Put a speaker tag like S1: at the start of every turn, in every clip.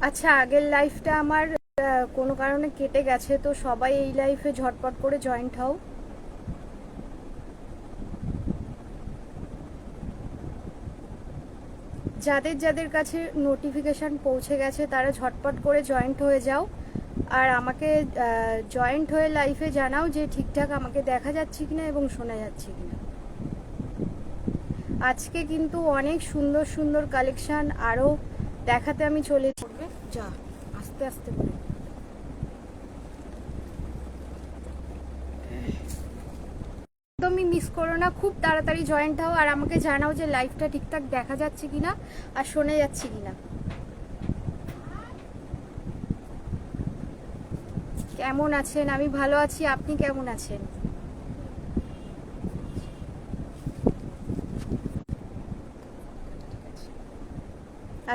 S1: আচ্ছা, আগের লাইফটা আমার কোনো কারণে কেটে গেছে, তো সবাই এই লাইফে ঝটপট করে জয়েন্ট হও। যাদের যাদের কাছে নোটিফিকেশান পৌঁছে গেছে তারা ঝটপট করে জয়েন্ট হয়ে যাও। আর আমাকে জয়েন্ট হয়ে লাইফে জানাও যে ঠিকঠাক আমাকে দেখা যাচ্ছে কিনা এবং শোনা যাচ্ছে কিনা। আজকে কিন্তু অনেক সুন্দর সুন্দর কালেকশান আরও দেখাতে আমি চলে যা আস্তে আস্তে করে। একদমই মিস করো না, খুব তাড়াতাড়ি জয়েন্ট হও আর আমাকে জানাও যে লাইভটা ঠিকঠাক দেখা যাচ্ছে কিনা আর শোনা যাচ্ছে কিনা। কেমন আছেন? আমি ভালো আছি, আপনি কেমন আছেন?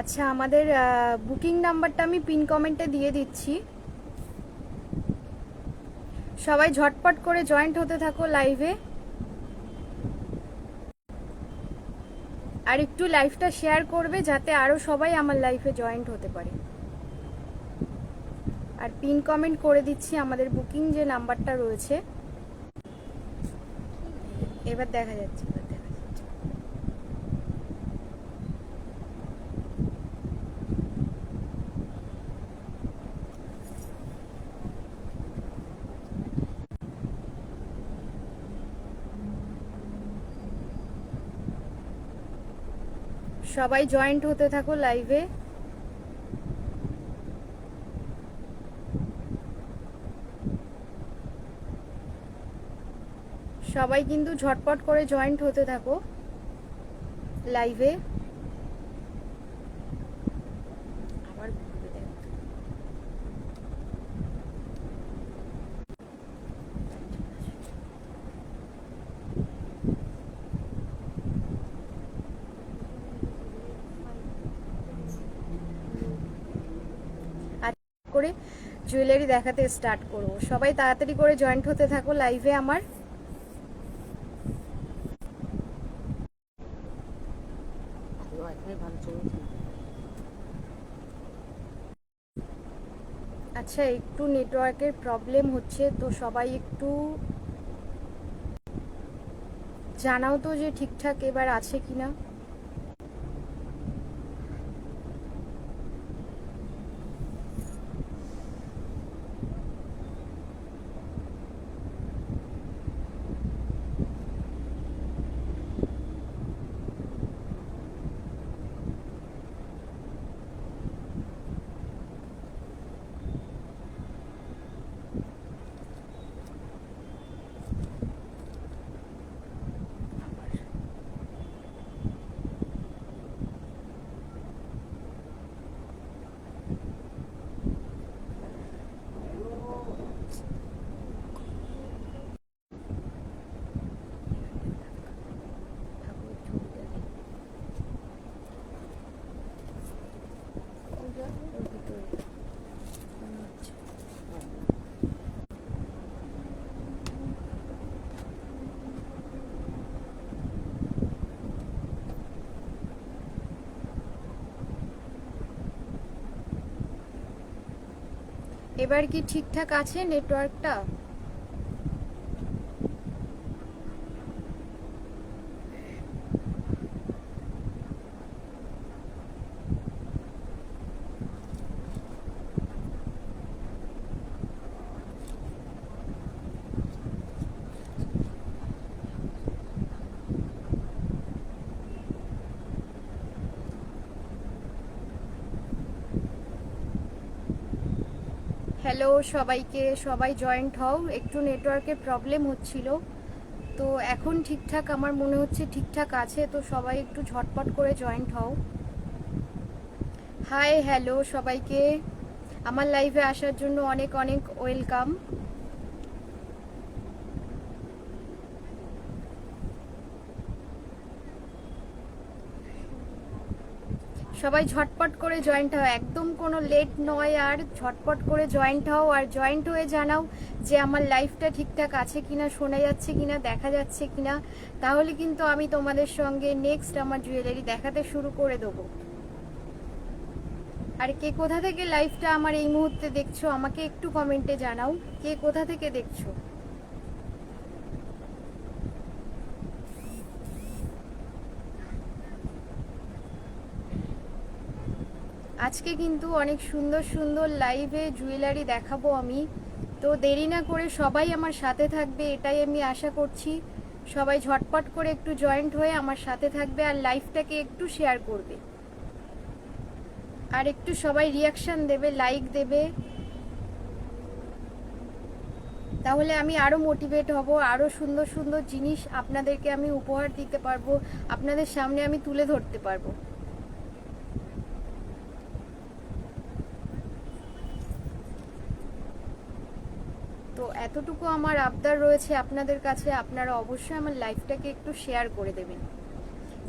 S1: আচ্ছা, আমাদের বুকিং নাম্বারটা আমি পিন কমেন্টে দিয়ে দিচ্ছি। সবাই ঝটপট করে জয়েন্ট হতে থাকো লাইভে, আর একটু লাইভটা শেয়ার করবে যাতে আরও সবাই আমার লাইভে জয়েন্ট হতে পারে। আর পিন কমেন্ট করে দিচ্ছি আমাদের বুকিং যে নাম্বারটা রয়েছে। এবার দেখা যাচ্ছে, এবার দেখা যাচ্ছে। সবাই জয়েন্ট হতে থাকো লাইভে। সবাই কিন্তু ঝটপট করে জয়েন্ট হতে থাকো লাইভে। আবার করে জুয়েলারি দেখাতে স্টার্ট করবো। সবাই তাড়াতাড়ি করে জয়েন্ট হতে থাকো লাইভে আমার। আচ্ছা, একটু নেটওয়ার্কের প্রবলেম হচ্ছে, তো সবাই একটু জানাও তো যে ঠিকঠাক এবার আছে কিনা। এবার কি ঠিকঠাক আছে নেটওয়ার্কটা? হ্যালো সবাইকে, সবাই জয়েন্ট হও। একটু নেটওয়ার্কের প্রবলেম হচ্ছিল, তো এখন ঠিকঠাক আমার মনে হচ্ছে ঠিকঠাক আছে, তো সবাই একটু ঝটপট করে জয়েন্ট হও। হাই, হ্যালো সবাইকে, আমার লাইভে আসার জন্য অনেক অনেক ওয়েলকাম। সবাই ঝটপট করে জয়েন্ট হও, একদম কোনো লেট নয়, আর ঝটপট করে জয়েন্ট হও আর জয়েন্ট হয়ে জানাও যে আমার লাইফটা ঠিকঠাক আছে কিনা, শোনা যাচ্ছে কিনা, দেখা যাচ্ছে কিনা। তাহলে কিন্তু আমি তোমাদের সঙ্গে নেক্সট আমার জুয়েলারি দেখাতে শুরু করে দেবো। আর কে কোথা থেকে লাইভটা আমার এই মুহূর্তে দেখছো আমাকে একটু কমেন্টে জানাও, কে কোথা থেকে দেখছো। আজকে কিন্তু অনেক সুন্দর সুন্দর লাইভে জুয়েলারি দেখাবো আমি, তো দেরি না করে সবাই আমার সাথে থাকবে এটাই আমি আশা করছি। সবাই ঝটপট করে একটু জয়েন্ট হয়ে আমার সাথে থাকবে আর লাইভটাকে একটু শেয়ার করবে, আর একটু সবাই রিয়াকশন দেবে, লাইক দেবে, তাহলে আমি আরো মোটিভেট হব, আরো সুন্দর সুন্দর জিনিস আপনাদেরকে আমি উপহার দিতে পারবো, আপনাদের সামনে আমি তুলে ধরতে পারবো। তো এতটুকু আমার আবদার রয়েছে আপনাদের কাছে, আপনারা অবশ্যই আমার লাইফটাকে একটু শেয়ার করে দেবেন,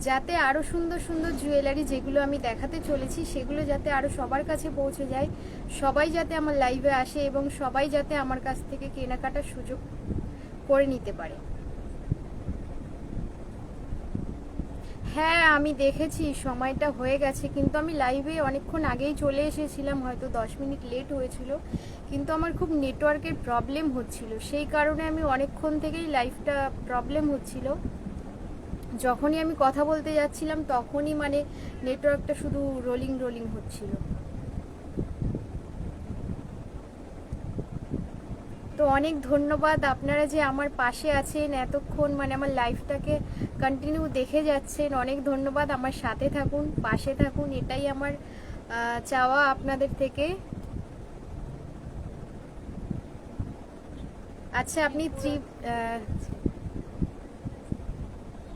S1: যাতে আরো সুন্দর সুন্দর জুয়েলারি যেগুলো আমি দেখাতে চলেছি সেগুলো যাতে আরো সবার কাছে পৌঁছে যায়, সবাই যাতে আমার লাইভে আসে এবং সবাই যাতে আমার কাছ থেকে কেনাকাটার সুযোগ করে নিতে পারে। হ্যাঁ আমি দেখেছি সময়টা হয়ে গেছে, কিন্তু আমি লাইভে অনেকক্ষণ আগেই চলে এসেছিলাম, হয়তো 10 মিনিট লেট হয়েছিল, কিন্তু আমার খুব নেটওয়ার্কের প্রবলেম হচ্ছিল, সেই কারণে আমি অনেকক্ষণ থেকেই লাইভটা প্রবলেম হচ্ছিল। যখনই আমি কথা বলতে যাচ্ছিলাম তখনই মানে নেটওয়ার্কটা শুধু রোলিং রোলিং হচ্ছিল। তো অনেক ধন্যবাদ আপনারা যে আমার পাশে আছেন এতক্ষণ, মানে আমার লাইফটাকে কন্টিনিউ দেখে যাচ্ছেন, অনেক ধন্যবাদ। আমার সাথে থাকুন, পাশে থাকুন, এটাই আমার চাওয়া আপনাদের থেকে। আচ্ছা আপনি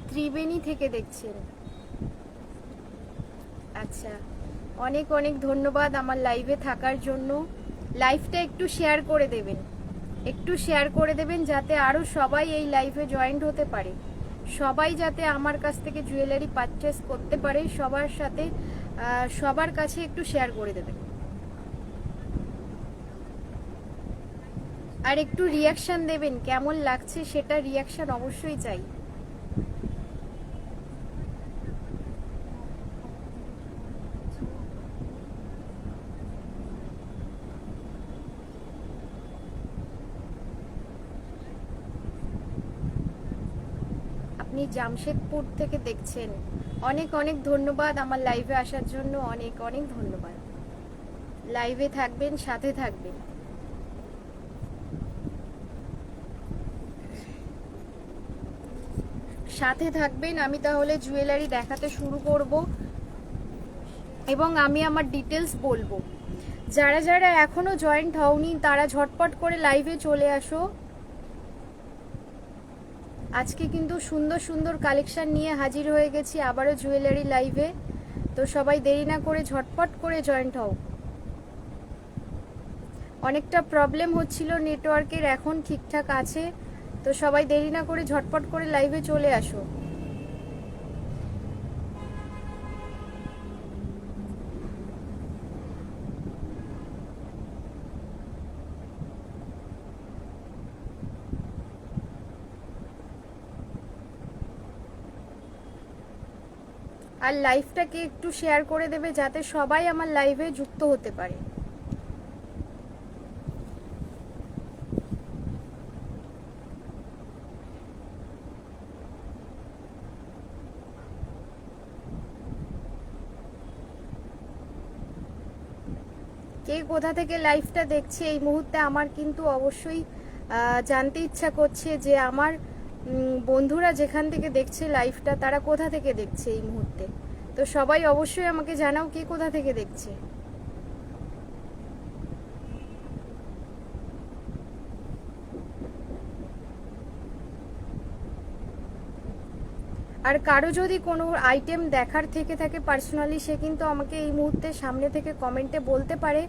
S1: ত্রিবেণী থেকে দেখছেন, আচ্ছা অনেক অনেক ধন্যবাদ আমার লাইভে থাকার জন্য। লাইভটা একটু শেয়ার করে দেবেন, একটু শেয়ার করে দেবেন যাতে আরও সবাই এই লাইভে জয়েন্ট হতে পারে, সবাই যাতে আমার কাছ থেকে জুয়েলারি পারচেস করতে পারে, সবার সাথে সবার কাছে একটু শেয়ার করে দেবেন। আর একটু রিয়াকশন দেবেন, কেমন লাগছে সেটা রিয়াকশন অবশ্যই চাই। আপনি জামশেদপুর থেকে দেখছেন, অনেক অনেক ধন্যবাদ আমার লাইভে আসার জন্য, অনেক অনেক ধন্যবাদ। লাইভে থাকবেন, সাথে থাকবেন। সাথে থাকবেন, আমি তাহলে জুয়েলারি দেখাতে শুরু করব এবং আমি আমার ডিটেলস বলবো। যারা যারা এখনো জয়েন্ট হওনি তারা ঝটপট করে লাইভে চলে আসো। আজকে কিন্তু সুন্দর সুন্দর কালেকশন নিয়ে হাজির হয়ে গেছি আবারও জুয়েলারি লাইভে, তো সবাই দেরি না করে ঝটপট করে জয়েন্ট হও। অনেকটা প্রবলেম হচ্ছিল নেটওয়ার্কের, এখন ঠিকঠাক আছে, তো সবাই দেরি না করে ঝটপট করে লাইভে চলে আসো। আর লাইভটাকে একটু শেয়ার করে দেবে যাতে সবাই আমার লাইভে যুক্ত হতে পারে। কে কোথা থেকে লাইভটা দেখছে এই মুহূর্তে আমার কিন্তু অবশ্যই জানতে ইচ্ছা করছে যে আমার বন্ধুরা যেখান থেকে দেখছে লাইভটা তারা কোথা থেকে দেখছে এই মুহূর্তে। তো সবাই অবশ্যই আমাকে জানাও কে কোথা থেকে দেখছে। আর কারো যদি কোনো আইটেম দেখার থেকে থাকে পার্সোনালি, সে কিন্তু আমাকে এই মুহূর্তে সামনে থেকে কমেন্টে বলতে পারে,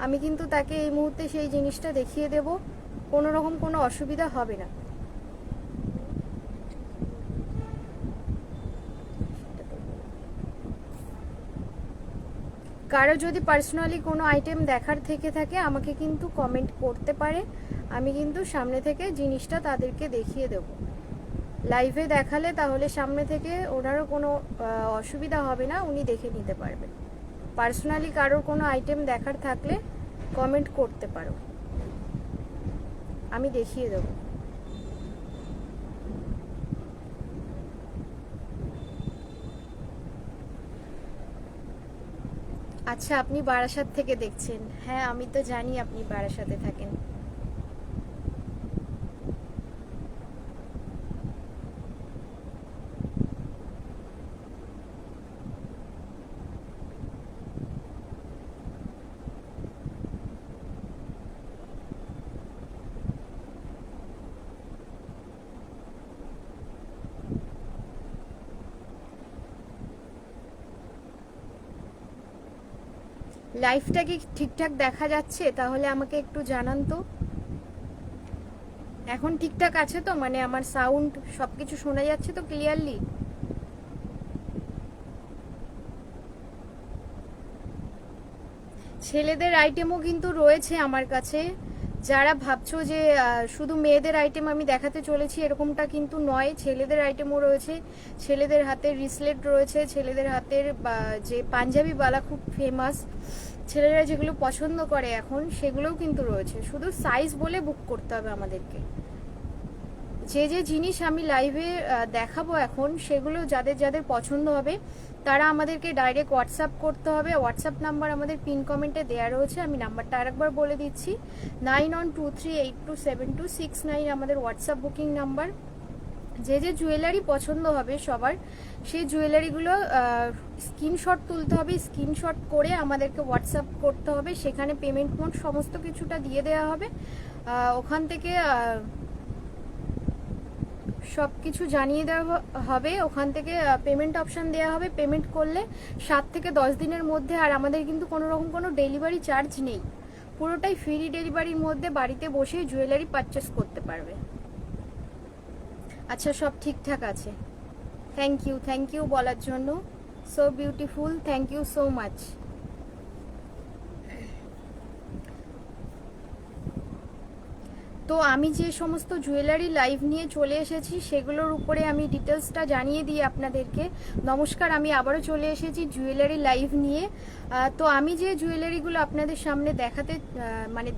S1: আমি কিন্তু তাকে এই মুহূর্তে সেই জিনিসটা দেখিয়ে দেব, কোনো রকম কোনো অসুবিধা হবে না। কারো যদি পার্সোনালি কোনো আইটেম দেখার থেকে থাকে আমাকে কিন্তু কমেন্ট করতে পারে, আমি কিন্তু সামনে থেকে জিনিসটা তাদেরকে দেখিয়ে দেব। লাইভে দেখালে তাহলে সামনে থেকে ওনারও কোনো অসুবিধা হবে না, উনি দেখে নিতে পারবেন। পার্সোনালি কারোর কোনো আইটেম দেখার থাকলে কমেন্ট করতে পারো, আমি দেখিয়ে দেবো। আচ্ছা, আপনি বারাসাত থেকে দেখছেন? হ্যাঁ, আমি তো জানি আপনি বারাসাতে থাকেন। লাইভটা কি ঠিকঠাক দেখা যাচ্ছে? তাহলে আমাকে একটু জানান তো। এখন ঠিকঠাক আছে তো? মানে আমার সাউন্ড সবকিছু শোনা যাচ্ছে তো ক্লিয়ারলি? ছেলেদের আইটেমও কিন্তু রয়েছে আমার কাছে। যারা ভাবছো যে শুধু মেয়েদের আইটেম আমি দেখাতে চলেছি, এরকমটা কিন্তু নয়। ছেলেদের আইটেমও রয়েছে, ছেলেদের হাতের রিসলেট রয়েছে, ছেলেদের হাতের যে পাঞ্জাবি বালা খুব ফেমাস, ছেলেরা যেগুলো পছন্দ করে এখন, সেগুলোও কিন্তু রয়েছে। শুধু সাইজ বলে বুক করতে হবে আমাদেরকে। যে যে জিনিস আমি লাইভে দেখাবো এখন, সেগুলো যাদের যাদের পছন্দ হবে তারা আমাদেরকে ডাইরেক্ট হোয়াটসঅ্যাপ করতে হবে। হোয়াটসঅ্যাপ নাম্বার আমাদের পিন কমেন্টে দেওয়া রয়েছে, আমি নাম্বারটা আরেকবার বলে দিচ্ছি। 9123827269 আমাদের হোয়াটসঅ্যাপ বুকিং নাম্বার। যে যে জুয়েলারি পছন্দ হবে সবার, সেই জুয়েলারিগুলো স্ক্রিনশট তুলতে হবে। স্ক্রিনশট করে আমাদেরকে হোয়াটসঅ্যাপ করতে হবে, সেখানে পেমেন্ট মোড সমস্ত কিছুটা দিয়ে দেওয়া হবে। ওখান থেকে সব কিছু জানিয়ে দেওয়া হবে। ওখান থেকে পেমেন্ট অপশান দেওয়া হবে। পেমেন্ট করলে 7 থেকে 10 দিনের মধ্যে, আর আমাদের কিন্তু কোনো রকম কোনো ডেলিভারি চার্জ নেই, পুরোটাই ফ্রি ডেলিভারির মধ্যে বাড়িতে বসে জুয়েলারি পারচেস করতে পারবে। আচ্ছা, সব ঠিকঠাক আছে। থ্যাংক ইউ বলার জন্য। So beautiful, thank you so much. তো আমি যে সমস্ত জুয়েলারি লাইভ নিয়ে চলে এসেছি সেগুলোর উপরে আমি ডিটেলসটা জানিয়ে দিই আপনাদেরকে। নমস্কার, আমি আবারও চলে এসেছি জুয়েলারি লাইভ নিয়ে। তো আমি যে জুয়েলারিগুলো আপনাদের সামনে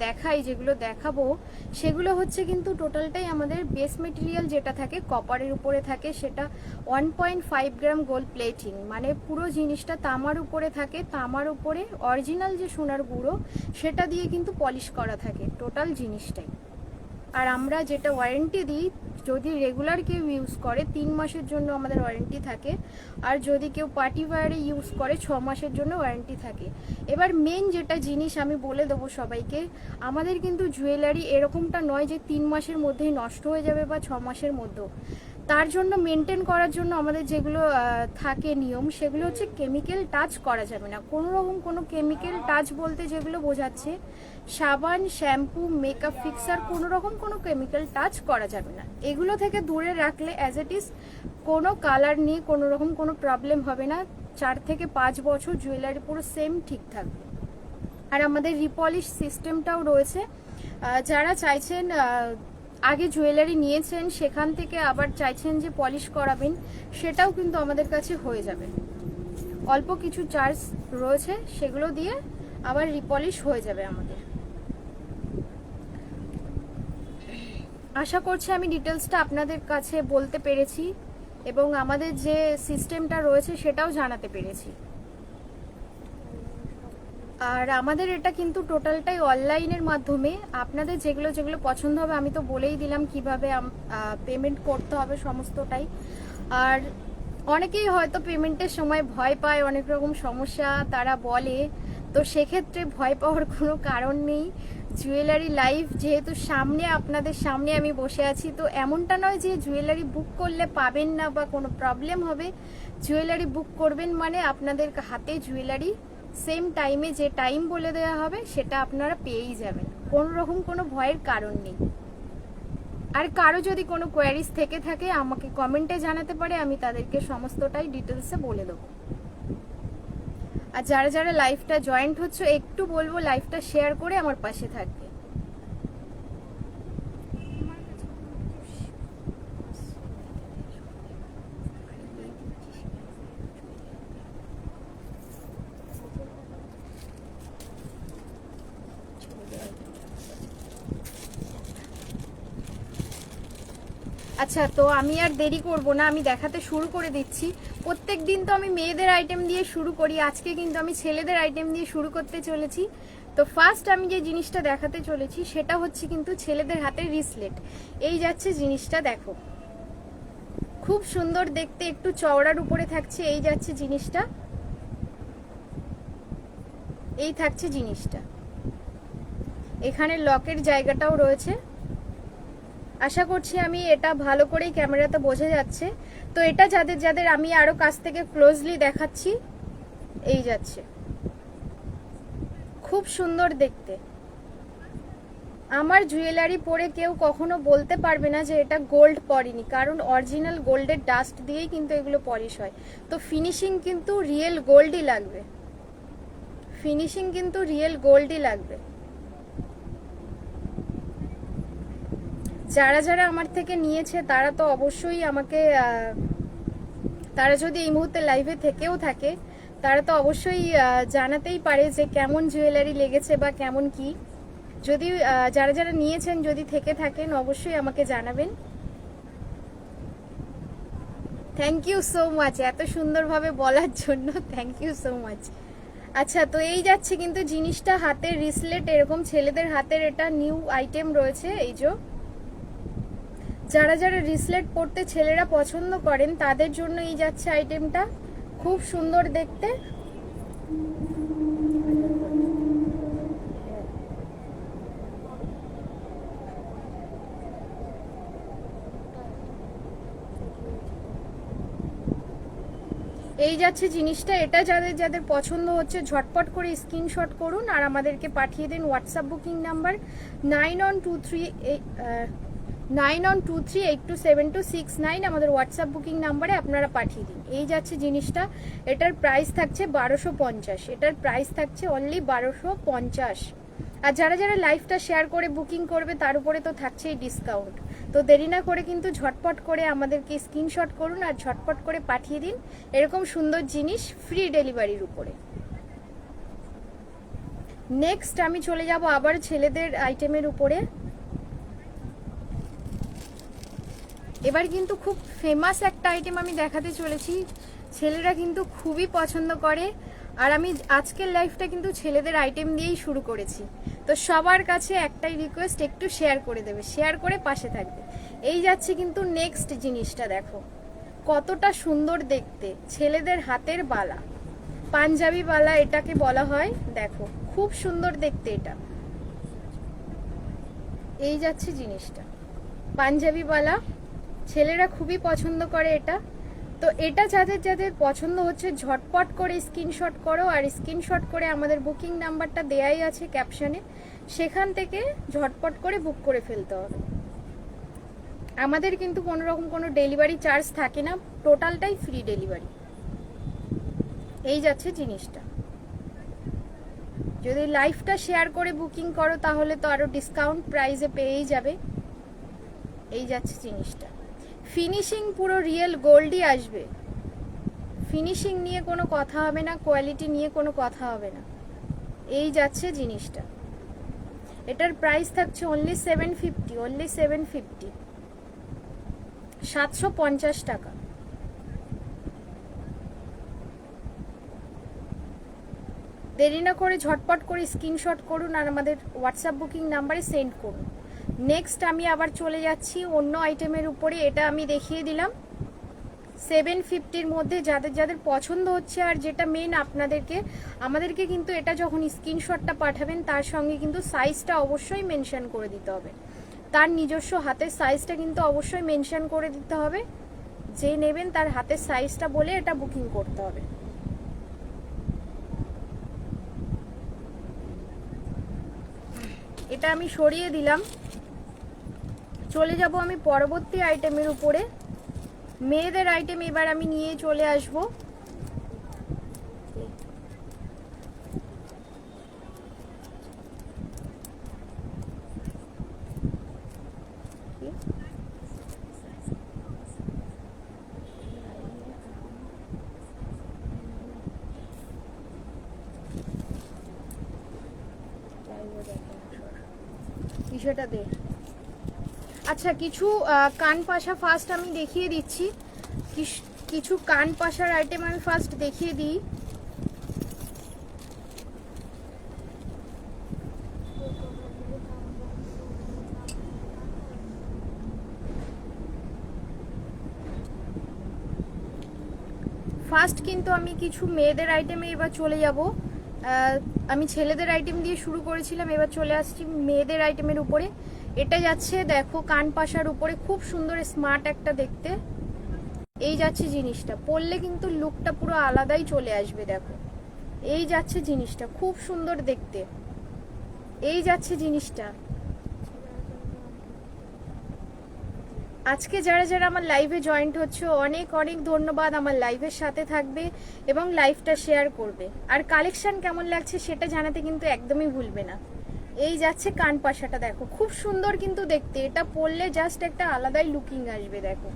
S1: দেখাই, যেগুলো দেখাবো, সেগুলো হচ্ছে কিন্তু টোটালটাই আমাদের বেস মেটেরিয়াল যেটা থাকে কপারের উপরে থাকে, সেটা 1.5 গ্রাম গোল্ড প্লেটিং, মানে পুরো জিনিসটা তামার উপরে থাকে। তামার উপরে অরিজিনাল যে সোনার গুঁড়ো সেটা দিয়ে কিন্তু পলিশ করা থাকে টোটাল জিনিসটাই। আর আমরা যেটা ওয়ারেন্টি দিই, যদি রেগুলার কেউ ইউজ করে 3 মাসের জন্য আমাদের ওয়ারেন্টি থাকে, আর যদি কেউ পার্টি ওয়্যারে ইউজ করে 6 মাসের জন্য ওয়ারেন্টি থাকে। এবার মেন যেটা জিনিস আমি বলে দেবো সবাইকে, আমাদের কিন্তু জুয়েলারি এরকমটা নয় যে 3 মাসের মধ্যেই নষ্ট হয়ে যাবে বা 6 মাসের মধ্যেও। তার জন্য মেনটেন করার জন্য আমাদের যেগুলো থাকে নিয়ম, সেগুলো হচ্ছে কেমিক্যাল টাচ করা যাবে না। কোনো রকম কোনো কেমিক্যাল টাচ বলতে যেগুলো বোঝাচ্ছে, সাবান, শ্যাম্পু, মেকআপ ফিক্সার, কোনো রকম কোনো কেমিক্যাল টাচ করা যাবে না। এগুলো থেকে দূরে রাখলে অ্যাজ ইট ইজ কোনো কালার নিয়ে কোনো রকম কোনো প্রবলেম হবে না। 4 থেকে 5 বছর জুয়েলারি পুরো সেম ঠিক থাকবে। আর আমাদের রিপলিশ সিস্টেমটাও রয়েছে। যারা চাইছেন, আগে জুয়েলারি নিয়েছেন, সেখান থেকে আবার চাইছেন যে পলিশ করাবেন, সেটাও কিন্তু আমাদের কাছে হয়ে যাবে। অল্প কিছু চার্জ রয়েছে, সেগুলো দিয়ে আবার রিপলিশ হয়ে যাবে আমাদের। আশা করছি আমি ডিটেলসটা আপনাদের কাছে বলতে পেরেছি এবং আমাদের যে সিস্টেমটা রয়েছে সেটাও জানাতে পেরেছি। আর আমাদের এটা কিন্তু টোটালটাই অনলাইনের মাধ্যমে। আপনাদের যেগুলো যেগুলো পছন্দ হবে আমি তো বলেই দিলাম কিভাবে পেমেন্ট করতে হবে সমস্তটাই। আর অনেকেই হয়তো পেমেন্টের সময় ভয় পায়, অনেক রকম সমস্যা তারা বলে, তো সেক্ষেত্রে ভয় পাওয়ার কোনো কারণ নেই। জুয়েলারি লাইভ যেহেতু সামনে, আপনাদের সামনে আমি বসে আছি, তো এমনটা নয় যে জুয়েলারি বুক করলে পাবেন না বা কোনো প্রবলেম হবে। জুয়েলারি বুক করবেন মানে আপনাদের হাতে জুয়েলারি সেম টাইমে, যে টাইম বলে দেওয়া হবে সেটা আপনারা পেয়েই যাবেন। কোনো রকম কোনো ভয়ের কারণ নেই। আর কারো যদি কোনো কোয়ারিজ থেকে থাকে আমাকে কমেন্টে জানাতে পারে, আমি তাদেরকে সমস্তটাই ডিটেলসে বলে দেবো। আর যারা যারা লাইভটা জয়েন্ট হচ্ছে, একটু বলবো লাইভটা শেয়ার করে আমার পাশে থাকবে। আচ্ছা, তো আমি আর দেরি করব না, আমি দেখাতে শুরু করে দিচ্ছি। প্রত্যেক দিন তো আমি মেয়েদের আইটেম দিয়ে শুরু করি, আজকে কিন্তু আমি ছেলেদের আইটেম দিয়ে শুরু করতে চলেছি। তো ফার্স্ট আমি যে জিনিসটা দেখাতে চলেছি সেটা হচ্ছে কিন্তু ছেলেদের হাতের রিসলেট। এই যাচ্ছে জিনিসটা, দেখো খুব সুন্দর দেখতে, একটু চওড়ার উপরে থাকছে। এই যাচ্ছে জিনিসটা, এই থাকছে জিনিসটা, এখানে লকের জায়গাটাও রয়েছে। আশা করছি আমি এটা ভালো করেই ক্যামেরাতে বোঝা যাচ্ছে। তো এটা যাদের যাদের আমি আরো কাছ থেকে ক্লোজলি দেখাচ্ছি, এই যাচ্ছে, খুব সুন্দর দেখতে। আমার জুয়েলারি পরে কেউ কখনো বলতে পারবে না যে এটা গোল্ড পরেনি, কারণ অরিজিনাল গোল্ডের ডাস্ট দিয়েই কিন্তু এগুলো পলিশ হয়। তো ফিনিশিং কিন্তু রিয়েল গোল্ডই লাগবে, ফিনিশিং কিন্তু রিয়েল গোল্ডই লাগবে। যারা যারা আমার থেকে নিয়েছে তারা তো অবশ্যই আমাকে, তারা যদি এই মুহূর্তে লাইভে থেকেও থাকে তারা তো অবশ্যই জানাতেই পারে যে কেমন জুয়েলারি লেগেছে বা কেমন কি। যদি যারা যারা নিয়েছেন যদি থেকে থাকেন অবশ্যই আমাকে জানাবেন। থ্যাংক ইউ সো মাচ এত সুন্দরভাবে বলার জন্য, থ্যাংক ইউ সো মাচ। আচ্ছা, তো এই যাচ্ছে কিন্তু জিনিসটা, হাতের রিসলেট, এরকম ছেলেদের হাতের এটা নিউ আইটেম রয়েছে। এই যে যারা যারা রিসলেট পরতে ছেলেরা পছন্দ করেন তাদের জন্য এই যাচ্ছে আইটেমটা, খুব সুন্দর দেখতে। এই যাচ্ছে জিনিসটা, এটা যাদের যাদের পছন্দ হচ্ছে ঝটপট করে স্ক্রিনশট করুন আর আমাদেরকে পাঠিয়ে দিন হোয়াটসঅ্যাপ বুকিং নাম্বার 9123827269 আমাদের হোয়াটসঅ্যাপ বুকিং নাম্বারে আপনারা পাঠিয়ে দিন। এই যাচ্ছে জিনিসটা, এটার প্রাইস থাকছে 1250, এটার প্রাইস থাকছে অনলি 1250। আর যারা যারা লাইভটা শেয়ার করে বুকিং করবে তার উপরে তো থাকছেই ডিসকাউন্ট। তো দেরি না করে কিন্তু ঝটপট করে আমাদেরকে স্ক্রিনশট করুন আর ঝটপট করে পাঠিয়ে দিন এরকম সুন্দর জিনিস ফ্রি ডেলিভারির উপরে। নেক্সট আমি চলে যাব আবার ছেলেদের আইটেমের উপরে। এবার কিন্তু খুব ফেমাস একটা আইটেম আমি দেখাতে চলেছি, ছেলেরা কিন্তু খুবই পছন্দ করে। আর আমি আজকের লাইফটা কিন্তু ছেলেদের আইটেম দিয়েই শুরু করেছি। তো সবার কাছে একটাই রিকোয়েস্ট, একটু শেয়ার করে দেবে, শেয়ার করে পাশে থাকবে। এই যাচ্ছে কিন্তু নেক্সট জিনিসটা, দেখো কতটা সুন্দর দেখতে, ছেলেদের হাতের বালা, পাঞ্জাবি বালা এটাকে বলা হয়। দেখো খুব সুন্দর দেখতে এটা। এই যাচ্ছে জিনিসটা, পাঞ্জাবি বালা, ছেলেরা খুবই পছন্দ করে এটা। তো এটা যাদের যাদের পছন্দ হচ্ছে ঝটপট করে স্ক্রিনশট করো, আর স্ক্রিনশট করে আমাদের বুকিং নাম্বারটা দেয়াই আছে ক্যাপশনে, সেখান থেকে ঝটপট করে বুক করে ফেলতে হবে। আমাদের কিন্তু কোনো রকম কোনো ডেলিভারি চার্জ থাকে না, টোটালটাই ফ্রি ডেলিভারি। এই যাচ্ছে জিনিসটা, যদি লাইভটা শেয়ার করে বুকিং করো তাহলে তো আরো ডিসকাউন্ট প্রাইসে পেয়েই যাবে। এই যাচ্ছে জিনিসটা, ফিনিশিং পুরো রিয়েল গোল্ডই আসবে, ফিনিশিং নিয়ে কোনো কথা হবে না, কোয়ালিটি নিয়ে কোনো কথা হবে না। এই যাচ্ছে জিনিসটা, এটার প্রাইস থাকছে অনলি 750, অনলি 750, 750 টাকা। দেরি না করে ঝটপট করে স্ক্রিনশট করুন আর আমাদের হোয়াটসঅ্যাপ বুকিং নাম্বারে সেন্ড করুন। নেক্সট আমি আবার চলে যাচ্ছি অন্য আইটেমের উপরে। এটা আমি দেখিয়ে দিলাম 750-র মধ্যে যাদের যাদের পছন্দ হচ্ছে। আর যেটা মেন আমাদেরকে কিন্তু এটা যখন স্ক্রিনশটটা পাঠাবেন তার সঙ্গে কিন্তু সাইজটা অবশ্যই মেনশন করে দিতে হবে, তার নিজস্ব হাতের সাইজটা কিন্তু অবশ্যই মেনশন করে দিতে হবে। যে নেবেন তার হাতের সাইজটা বলে এটা বুকিং করতে হবে। এটা আমি সরিয়ে দিলাম, চলে যাব আমি পরবর্তী আইটেমের উপরে। মেয়েদের আইটেম এবার আমি নিয়ে চলে আসব। বিষয়টা দে। আচ্ছা, কিছু কান পাশা ফার্স্ট আমি দেখিয়ে দিচ্ছি। কিছু কান পাশার আইটেম আমি ফার্স্ট দেখিয়ে দিই। ফার্স্ট কিন্তু আমি কিছু মেয়েদের আইটেমে এবার চলে যাব। আমি ছেলেদের আইটেম দিয়ে শুরু করেছিলাম, এবার চলে আসছি মেয়েদের আইটেমের উপরে। এটা যাচ্ছে দেখো কান পাশার উপরে, খুব সুন্দর স্মার্ট একটা দেখতে। এই যাচ্ছে জিনিসটা, পরলে কিন্তু লুকটা পুরো আলাদাই চলে আসবে। দেখো এই যাচ্ছে জিনিসটা, খুব সুন্দর দেখতে। এই যাচ্ছে জিনিসটা। আজকে যারা যারা আমার লাইভে জয়েন্ট হচ্ছে অনেক অনেক ধন্যবাদ। আমার লাইভের সাথে থাকবে এবং লাইভটা শেয়ার করবে, আর কালেকশন কেমন লাগছে সেটা জানাতে কিন্তু একদমই ভুলবে না। এই যাচ্ছে কান পাশাটা, দেখো খুব সুন্দর কিন্তু দেখতে। এটা পরলে জাস্ট একটা আলাদাই লুকিং আসবে, দেখো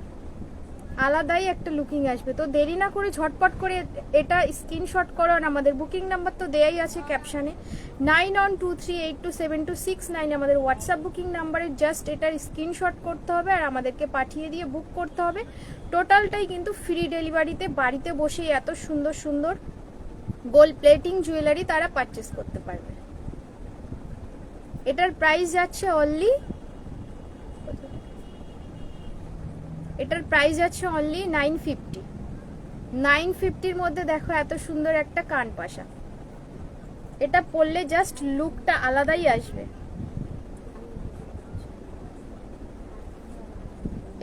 S1: আলাদাই একটা লুকিং আসবে। তো দেরি না করে ঝটপট করে এটা স্ক্রিনশট করো। আর আমাদের বুকিং নাম্বার তো দেয়াই আছে ক্যাপশনে, 9123827269 আমাদের হোয়াটসঅ্যাপ বুকিং নাম্বারে। জাস্ট এটার স্ক্রিনশট করতে হবে আর আমাদেরকে পাঠিয়ে দিয়ে বুক করতে হবে। টোটালটাই কিন্তু ফ্রি ডেলিভারিতে, বাড়িতে বসেই এত সুন্দর সুন্দর গোল্ড প্লেটিং জুয়েলারি তারা পারচেস করতে পারবে। এটার প্রাইস যাচ্ছে অনলি, এটার প্রাইস আছে অনলি 950। 950-র মধ্যে দেখো এত সুন্দর একটা কান পাশা। এটা পরলে জাস্ট লুকটা আলাদাই আসবে।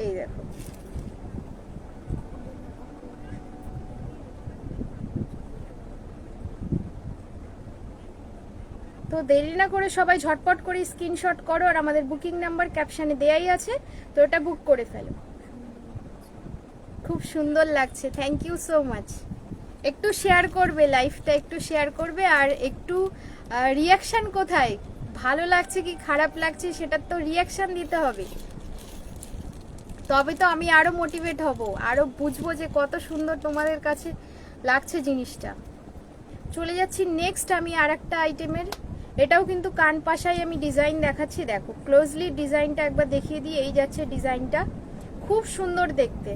S1: এই দেখো তো দেরি না করে সবাই ঝটপট করে স্ক্রিনশট করো, আর আমাদের বুকিং নাম্বার ক্যাপশনে দেয়াই আছে, তো এটা বুক করে ফেলো। খুব সুন্দর লাগছে, থ্যাংক ইউ সো মাচ। একটু শেয়ার করবে লাইভটা, একটু শেয়ার করবে, আর একটু রিয়াকশন কোথায়, ভালো লাগছে কি খারাপ লাগছে সেটার তো রিয়াকশন দিতে হবে, তবে তো আমি আরো মোটিভেট হব, আরো বুঝবো যে কত সুন্দর তোমাদের কাছে লাগছে জিনিসটা। চলে যাচ্ছি নেক্সট আমি আর একটা আইটেমের। এটাও কিন্তু কান পাশাই আমি ডিজাইন দেখাচ্ছি, দেখো ক্লোজলি ডিজাইনটা একবার দেখিয়ে দিই। এই যাচ্ছে ডিজাইনটা, খুব সুন্দর দেখতে।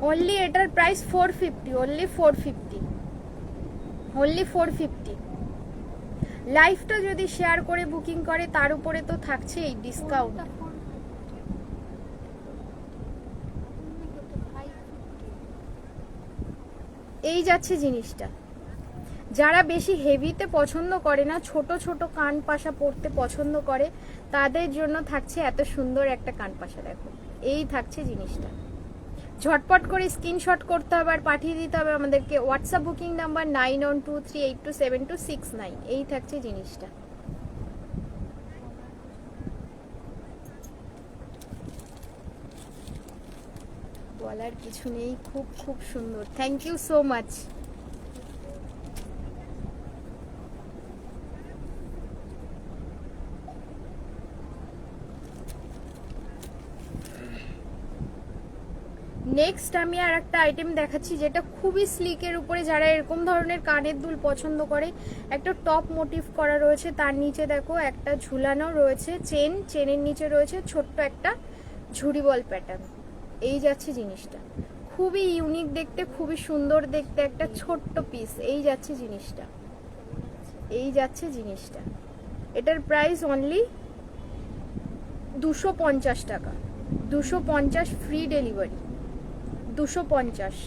S1: অনলি এটার প্রাইস 450, অনলি 450, অনলি 450। লাইভটা যদি শেয়ার করে বুকিং করে তার উপরে তো থাকছে এই ডিসকাউন্ট। এই যাচ্ছে জিনিসটা, যারা বেশি হেভিতে পছন্দ করে না, ছোট ছোট কান পাশা পরতে পছন্দ করে, তাদের জন্য থাকছে এত সুন্দর একটা কান পাশা। দেখো এই থাকছে জিনিসটা, ঝটপট করে স্ক্রিনশট করতে হবে আর পাঠিয়ে দিতে হবে আমাদেরকে হোয়াটসঅ্যাপ বুকিং নাম্বার 9123827269। এই থাকছে জিনিসটা। বলার কিছু নেই, খুব খুব সুন্দর, thank you so much. Next আমি আর একটা আইটেম দেখাচ্ছি যেটা খুবই স্লিকের উপরে। যারা এরকম ধরনের কানের দুল পছন্দ করে, একটা টপ মোটিভ করা রয়েছে, তার নিচে দেখো একটা ঝুলানো রয়েছে চেন, চেনের নিচে রয়েছে ছোট্ট একটা ঝুড়ি বল প্যাটার্ন। এই যাচ্ছে জিনিসটা, খুবই ইউনিক দেখতে, খুবই সুন্দর দেখতে, একটা ছোট্ট পিস। এই যাচ্ছে জিনিসটা, এই যাচ্ছে জিনিসটা। এটার প্রাইস অনলি 250 টাকা, 250 ফ্রি ডেলিভারি, 250।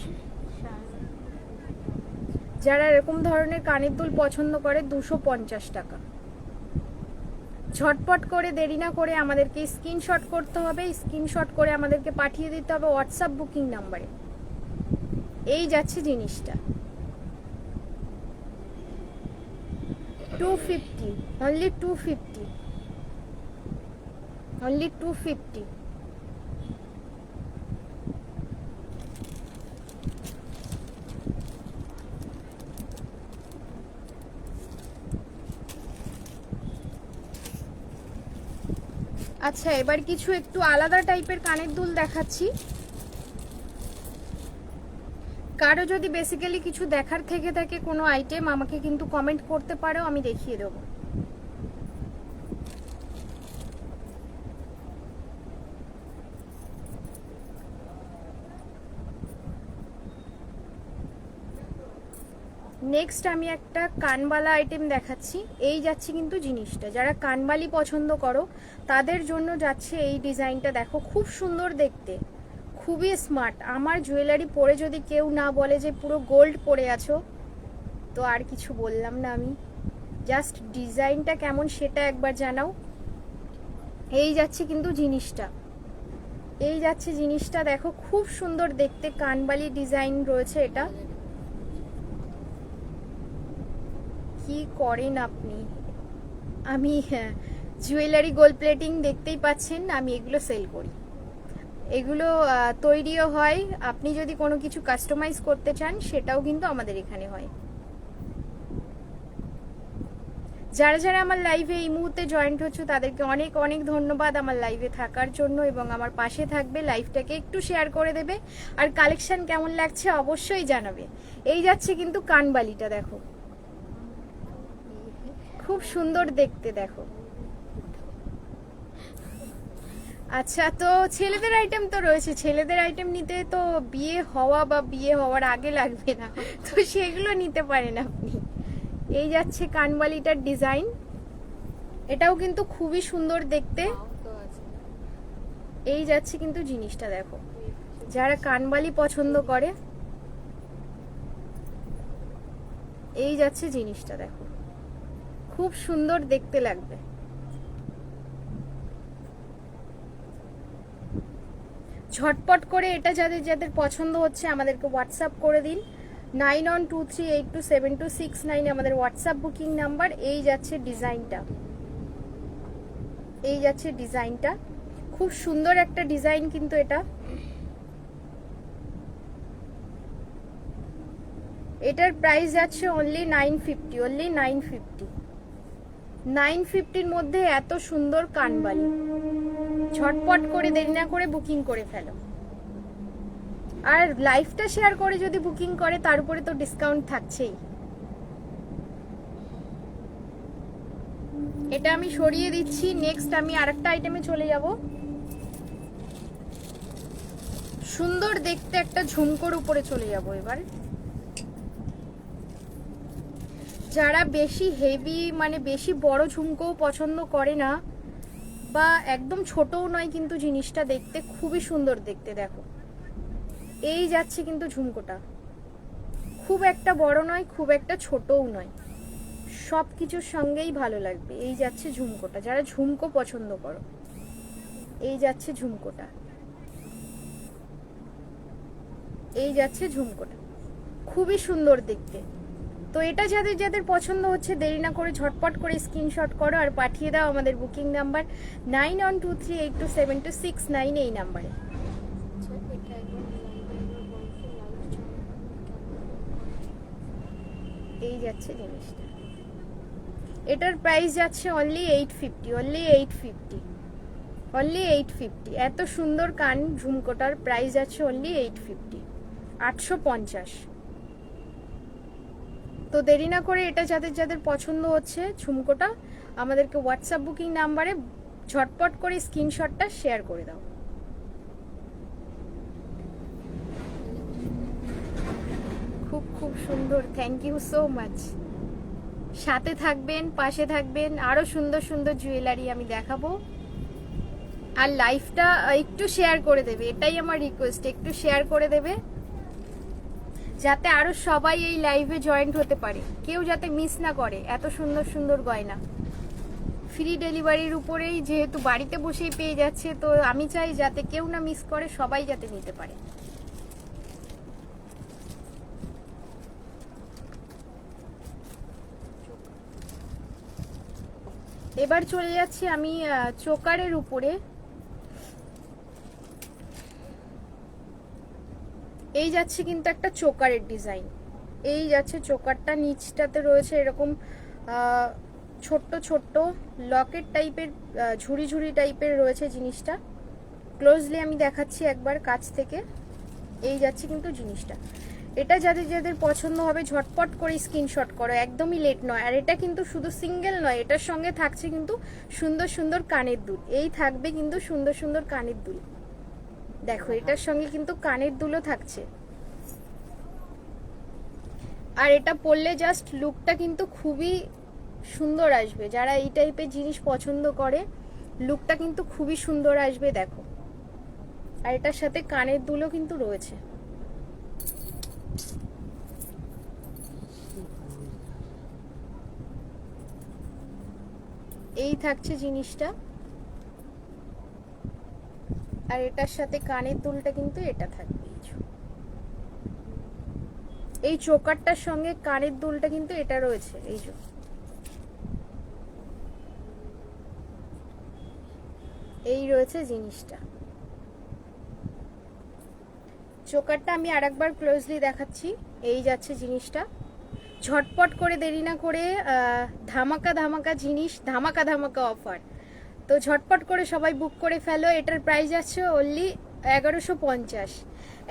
S1: যারা এরকম ধরনের কানের দুল পছন্দ করে 250 টাকা। ঝটপট করে দেরি না করে আমাদেরকে স্ক্রিনশট করতে হবে, স্ক্রিনশট করে আমাদেরকে পাঠিয়ে দিতে হবে হোয়াটসঅ্যাপ বুকিং নাম্বারে। এই যাচ্ছে জিনিসটা, 250, অনলি 250, অনলি 250। আচ্ছা, এবার কিছু একটু আলাদা টাইপের কানের দুল দেখাচ্ছি। কারো যদি বেসিক্যালি কিছু দেখার থেকে থাকে কোনো আইটেম, আমাকে কিন্তু কমেন্ট করতে পারো, আমি দেখিয়ে দেবো। নেক্সট আমি একটা কানবালা আইটেম দেখাচ্ছি। এই যাচ্ছে কিন্তু জিনিসটা, যারা কানবালি পছন্দ করো তাদের জন্য যাচ্ছে এই ডিজাইনটা। দেখো খুব সুন্দর দেখতে, খুবই স্মার্ট। আমার জুয়েলারি পরে যদি কেউ না বলে যে পুরো গোল্ড পরে আছো, তো আর কিছু বললাম না আমি। জাস্ট ডিজাইনটা কেমন সেটা একবার জানাও। এই যাচ্ছে কিন্তু জিনিসটা, এই যাচ্ছে জিনিসটা, দেখো খুব সুন্দর দেখতে, কানবালি ডিজাইন রয়েছে। এটা কি করেন আপনি? আমি জুয়েলারি গোল্ড প্লেটিং দেখতেই পাচ্ছেন, আমি এগুলো সেল করি। এগুলো তৈরিও হয়, আপনি যদি কোনো কিছু কাস্টমাইজ করতে চান সেটাও কিন্তু আমাদের এখানে হয়। যারা যারা আমার লাইভে এই মুহূর্তে জয়েন্ট হচ্ছে তাদেরকে অনেক অনেক ধন্যবাদ আমার লাইভে থাকার জন্য, এবং আমার পাশে থাকবে, লাইভটাকে একটু শেয়ার করে দেবে, আর কালেকশন কেমন লাগছে অবশ্যই জানাবে। এই যাচ্ছে কিন্তু কানবালিটা, দেখো খুব সুন্দর দেখতে, দেখো। আচ্ছা, তো ছেলেদের আইটেম তো রয়েছে, ছেলেদের আইটেম নিতে তো বিয়ে হওয়া বা বিয়ে হওয়ার আগে লাগবে না, তো সেগুলো নিতে পারেন আপনি। এই যাচ্ছে কানবালিটার ডিজাইন, এটাও কিন্তু খুবই সুন্দর দেখতে। এই যাচ্ছে কিন্তু জিনিসটা, দেখো যারা কানবালি পছন্দ করে, এই যাচ্ছে জিনিসটা, দেখো খুব সুন্দর দেখতে লাগবে। ঝটপট করে এটা যাদের যাদের পছন্দ হচ্ছে আমাদেরকে হোয়াটসঅ্যাপ করে দিন। 9123827269 আমাদের হোয়াটসঅ্যাপ বুকিং নাম্বার। এই যাচ্ছে ডিজাইনটা, এই যাচ্ছে ডিজাইনটা, খুব সুন্দর একটা ডিজাইন কিন্তু এটা। এটার প্রাইস যাচ্ছে অনলি 950, অনলি 950। 950-র মধ্যে এত সুন্দর কানবালি, ঝটপট করে দেরি না করে বুকিং করে ফেলো। আর লাইভটা শেয়ার করে যদি বুকিং করে তার উপরে তো ডিসকাউন্ট থাকছেই। এটা আমি সরিয়ে দিচ্ছি। নেক্সট আমি আরেকটা আইটেমে চলে যাব। সুন্দর দেখতে একটা ঝুমকোর উপরে চলে যাব এবার। যারা বেশি হেভি মানে বেশি বড় ঝুমকো পছন্দ করে না, বা একদম ছোটও নয় কিন্তু জিনিসটা দেখতে খুবই সুন্দর দেখতে, দেখো এই যাচ্ছে কিন্তু ঝুমকোটা, খুব একটা বড় নয় খুব একটা ছোটও নয়, সব কিছুর সঙ্গেই ভালো লাগবে। এই যাচ্ছে ঝুমকোটা, যারা ঝুমকো পছন্দ করো, এই যাচ্ছে ঝুমকোটা, এই যাচ্ছে ঝুমকোটা, খুবই সুন্দর দেখতে। তো এটা যাদের যাদের পছন্দ হচ্ছে দেরি না করে ঝটপট করে স্ক্রিনশট করো আর পাঠিয়ে দাও আমাদের বুকিং নাম্বার 9123827269 এই নাম্বারে। এই যাচ্ছে জিনিসটা, এটার প্রাইস যাচ্ছে অনলি 850, অনলি 850, অনলি 850। এত সুন্দর কান ঝুমকোটার প্রাইস যাচ্ছে অনলি 850, 850। তো দেরি না করে এটা যাদের যাদের পছন্দ হচ্ছে ঝুমকোটা আমাদেরকে হোয়াটসঅ্যাপ বুকিং নাম্বারে ঝটপট করে স্ক্রিনশটটা শেয়ার করে দাও। খুব খুব সুন্দর, থ্যাংক ইউ সো মাচ। সাথে থাকবেন, পাশে থাকবেন, আরো সুন্দর সুন্দর জুয়েলারি আমি দেখাবো। আর লাইভটা একটু শেয়ার করে দেবে, এটাই আমার রিকোয়েস্ট, একটু শেয়ার করে দেবে যাতে আরো সবাই এই লাইভে জয়েন্ট হতে পারে, কেউ যাতে মিস না করে। এত সুন্দর সুন্দর গয়না ফ্রি ডেলিভারির উপরেই, যেহেতু বাড়িতে বসেই পেয়ে যাচ্ছে, তো আমি চাই যাতে কেউ না মিস করে, সবাই যাতে নিতে পারে। এবার চলে যাচ্ছি আমি চোকারের উপরে। এই যাচ্ছে কিন্তু একটা চোকারের ডিজাইন, এই যাচ্ছে চোকারটা, নিচটাতে রয়েছে এরকম ছোট্ট ছোট্ট লকেট টাইপের, ঝুড়ি ঝুড়ি টাইপের রয়েছে জিনিসটা। ক্লোজলি আমি দেখাচ্ছি একবার কাছ থেকে। এই যাচ্ছে কিন্তু জিনিসটা, এটা যাদের যাদের পছন্দ হবে ঝটপট করে স্ক্রিনশট করো, একদমই লেট নয়। আর এটা কিন্তু শুধু সিঙ্গেল নয়, এটার সঙ্গে থাকছে কিন্তু সুন্দর সুন্দর কানের দুল, এই থাকবে কিন্তু সুন্দর সুন্দর কানের দুল। দেখো এটার সঙ্গে কিন্তু কানের দুলও থাকছে। আর এটা পরলে জাস্ট লুকটা কিন্তু খুবই সুন্দর আসবে। যারা এই টাইপের জিনিস পছন্দ করে লুকটা কিন্তু খুবই সুন্দর আসবে। দেখো, আর এটার সাথে কানের দুলও কিন্তু রয়েছে। এই থাকছে জিনিসটা, আর এটার সাথে কানের দুলটা কিন্তু এটা থাকবে। এই চোকারটার সঙ্গে কানের দুলটা কিন্তু এটা রয়েছে। এই যে এই রয়েছে জিনিসটা। চোকারটা আমি আরেকবার ক্লোজলি দেখাচ্ছি। এই যাচ্ছে জিনিসটা। ঝটপট করে, দেরি না করে, ধামাকা ধামাকা জিনিস, ধামাকা ধামাকা অফার। তো ঝটপট করে সবাই বুক করে ফেলো। এটার প্রাইস আছে অনলি 1150।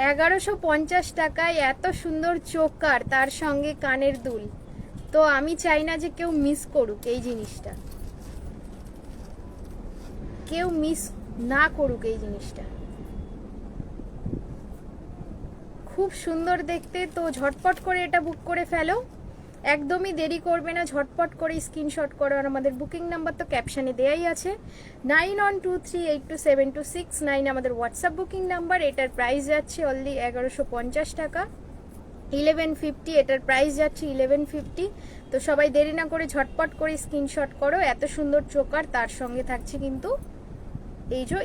S1: 1150 টাকায় এত সুন্দর চোকার, তার সঙ্গে কানের দুল। তো আমি চাই না যে কেউ মিস করুক এই জিনিসটা, কেউ মিস না করুক এই জিনিসটা। খুব সুন্দর দেখতে। তো ঝটপট করে এটা বুক করে ফেলো, একদমই দেরি করবে না। ঝটপট করে স্ক্রিনশট করো। আর আমাদের বুকিং নাম্বার তো ক্যাপশনে দেয়াই আছে, 9123827269 আমাদের হোয়াটসঅ্যাপ বুকিং নাম্বার। এটার প্রাইস যাচ্ছে অনলি 1150 টাকা, 1150। এটার প্রাইস যাচ্ছে 1150। তো সবাই দেরি না করে ঝটপট করে স্ক্রিনশট করো। এত সুন্দর চোকার, তার সঙ্গে থাকছে কিন্তু এই যে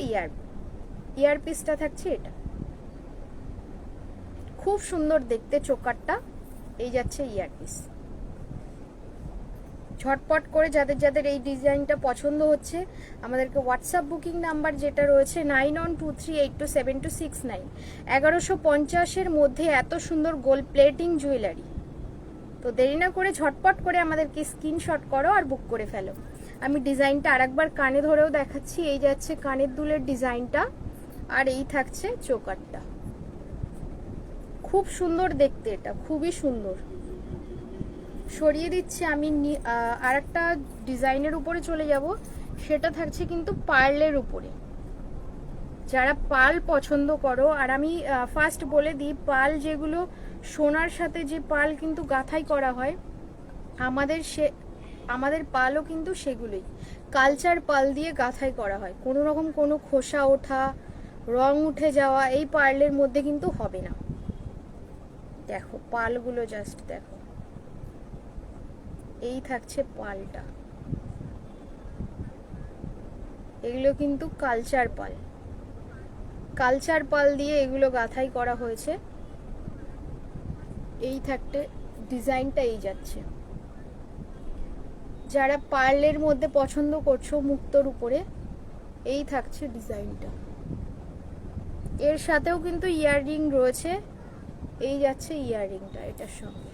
S1: ইয়ারপিসটা থাকছে। এটা খুব সুন্দর দেখতে চোকারটা। এই যাচ্ছে ইয়ারপিস। ঝটপট করে যাদের যাদের এই ডিজাইনটা পছন্দ হচ্ছে, আমাদেরকে হোয়াটসঅ্যাপ বুকিং নাম্বার যেটা রয়েছে 9123827269, 1150-এর মধ্যে এত সুন্দর গোল্ড প্লেটিং জুয়েলারি। তো দেরি না করে ঝটপট করে আমাদেরকে স্ক্রিনশট করো আর বুক করে ফেলো। আমি ডিজাইনটা আরেকবার কানে ধরেও দেখাচ্ছি। এই যাচ্ছে কানের দুলের ডিজাইনটা, আর এই থাকছে চোকারটা। খুব সুন্দর দেখতে, এটা খুবই সুন্দর। সরিয়ে দিচ্ছি আমি। আর একটা ডিজাইনের উপরে চলে যাব, সেটা থাকছে কিন্তু পার্লের উপরে। যারা পাল পছন্দ করো, আর আমি ফার্স্ট বলে দিই, পাল যেগুলো সোনার সাথে যে পাল কিন্তু গাঁথাই করা হয়, আমাদের পালও কিন্তু সেগুলোই কালচার পাল দিয়ে গাঁথাই করা হয়। কোনো রকম কোনো খোসা ওঠা, রং উঠে যাওয়া এই পার্লের মধ্যে কিন্তু হবে না। দেখো পালগুলো, জাস্ট দেখো। এই থাকছে পালটা। এগুলো কিন্তু কালচার পাল, কালচার পাল দিয়ে এগুলো গাঁথাই করা হয়েছে। এই থাকতে ডিজাইনটা এই যাচ্ছে। যারা পার্লের মধ্যে পছন্দ করছো মুক্তোর উপরে, এই থাকছে ডিজাইনটা। এর সাথেও কিন্তু ইয়াররিং রয়েছে। এই যাচ্ছে ইয়াররিংটা এটার সঙ্গে।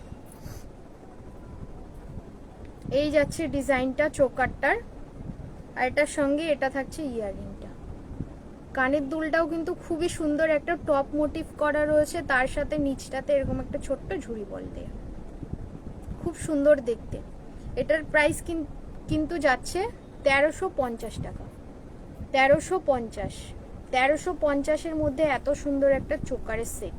S1: এই যাচ্ছে ডিজাইনটা চোকারটার, আর এটার সঙ্গে এটা থাকছে ইয়াররিংটা। কানের দুলটাও কিন্তু খুবই সুন্দর একটা টপ মোটিভ করা রয়েছে, তার সাথে নিচটাতে এরকম একটা ছোট্ট ঝুড়ি বল দেয়া। খুব সুন্দর দেখতে। এটার প্রাইস কিন্তু যাচ্ছে 1350 টাকা। 1350-এর মধ্যে এত সুন্দর একটা চোকারের সেট।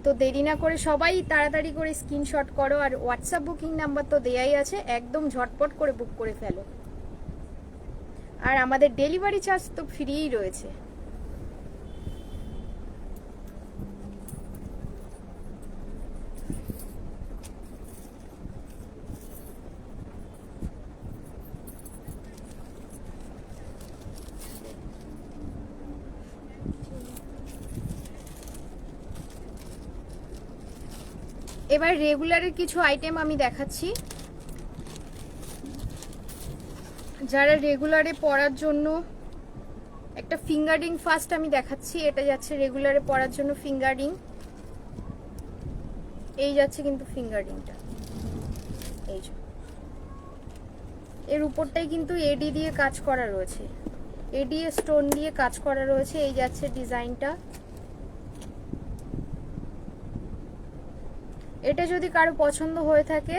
S1: তো দেরি না করে সবাই তাড়াতাড়ি করে স্ক্রিনশট করো। আর হোয়াটসঅ্যাপ বুকিং নাম্বার তো দেয়াই আছে, একদম ঝটপট করে বুক করে ফেলো। আর আমাদের ডেলিভারি চার্জ তো ফ্রিই রয়েছে। এবার রেগুলারের কিছু আইটেম আমি দেখাচ্ছি। যারা রেগুলারে পরার জন্য একটা ফিঙ্গারিং ফার্স্ট আমি দেখাচ্ছি। এটা যাচ্ছে রেগুলারে পরার জন্য ফিঙ্গারিং। এই যাচ্ছে কিন্তু ফিঙ্গারিংটা। এই যে এর উপরটাই কিন্তু এডি দিয়ে কাজ করা রয়েছে, এডি স্টোন দিয়ে কাজ করা রয়েছে। এই যাচ্ছে ডিজাইনটা। এটা যদি কারো পছন্দ হয়ে থাকে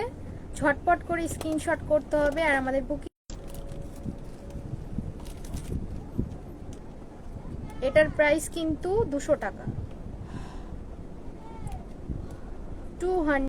S1: ঝটপট করে স্ক্রিনশট করতে হবে। আর আমাদের বুকিং, এটার প্রাইস কিন্তু 200 টাকা, 200।